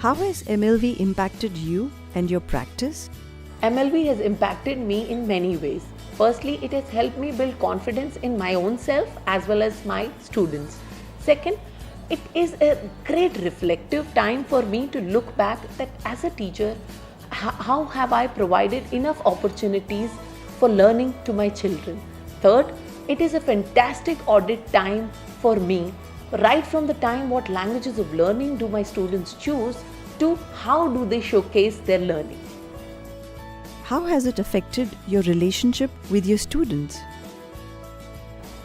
How has MLV impacted you and your practice? MLV has impacted me in many ways. Firstly, it has helped me build confidence in my own self as well as my students. Second, it is a great reflective time for me to look back that as a teacher, how have I provided enough opportunities for learning to my children. Third, it is a fantastic audit time for me, right from the time what languages of learning do my students choose to how do they showcase their learning. How has it affected your relationship with your students?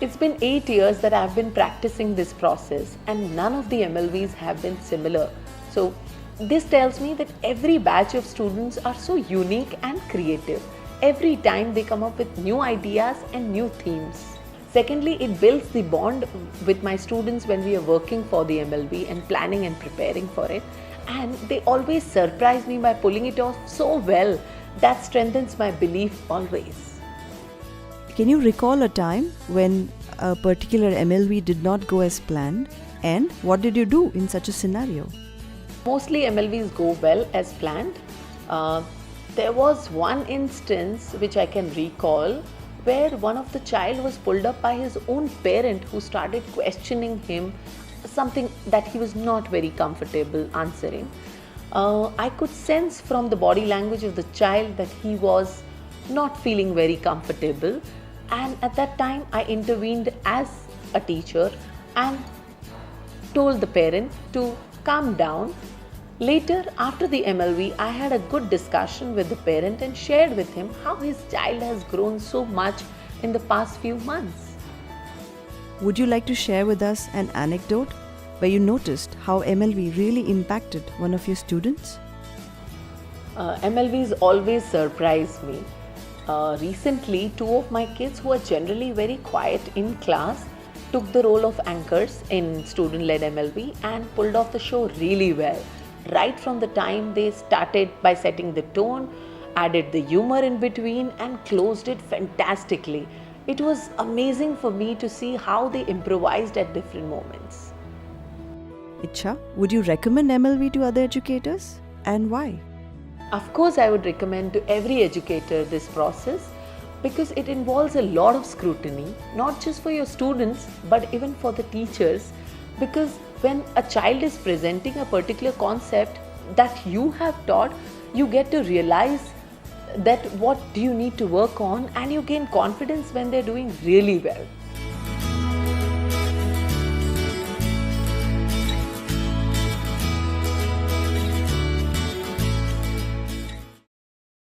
It's been 8 years that I've been practicing this process and none of the MLVs have been similar. So this tells me that every batch of students are so unique and creative. Every time they come up with new ideas and new themes. Secondly, it builds the bond with my students when we are working for the MLV and planning and preparing for it. And they always surprise me by pulling it off so well. That strengthens my belief always. Can you recall a time when a particular MLV did not go as planned, and what did you do in such a scenario? Mostly MLVs go well as planned. There was one instance which I can recall where one of the child was pulled up by his own parent who started questioning him something that he was not very comfortable answering. I could sense from the body language of the child that he was not feeling very comfortable, and at that time I intervened as a teacher and told the parent to calm down. Later, after the MLV, I had a good discussion with the parent and shared with him how his child has grown so much in the past few months. Would you like to share with us an anecdote where you noticed how MLV really impacted one of your students? MLVs always surprise me. Recently, two of my kids who are generally very quiet in class took the role of anchors in student-led MLV and pulled off the show really well. Right from the time they started by setting the tone, added the humor in between and closed it fantastically. It was amazing for me to see how they improvised at different moments. Icha, would you recommend MLV to other educators, and why? Of course, I would recommend to every educator this process because it involves a lot of scrutiny, not just for your students but even for the teachers, because when a child is presenting a particular concept that you have taught, you get to realize that what do you need to work on and you gain confidence when they're doing really well.